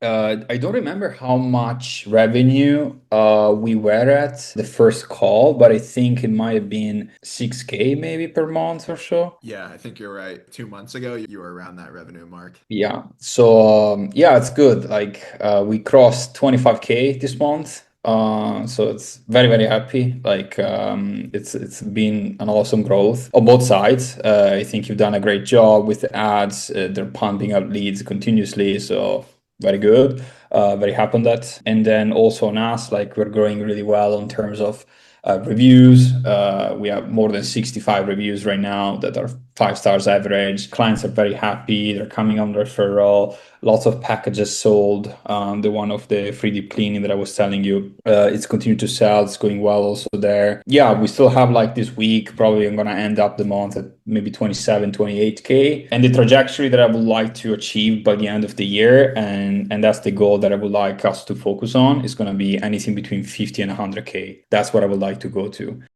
I don't remember how much revenue we were at the first call, but I think it might have been 6K maybe per month or so. Yeah, I think you're right. 2 months ago, you were around that revenue mark. Yeah. So yeah, it's good. Like we crossed 25K this month. So it's very happy. Like it's been an awesome growth on both sides. I think you've done a great job with the ads. They're pumping out leads continuously. So very good. Very happy on that. And then also on us, like we're growing really well in terms of reviews. We have more than 65 reviews right now that are 5 stars average. Clients are very happy. They're coming on referral. Lots of packages sold. The one of the free deep cleaning that I was telling you, it's continued to sell. It's going well also there. Yeah, we still have like this week. Probably I'm going to end up the month at maybe 27, 28K. And the trajectory that I would like to achieve by the end of the year, and that's the goal that I would like us to focus on, is going to be anything between 50 and 100K. That's what I would like to go to.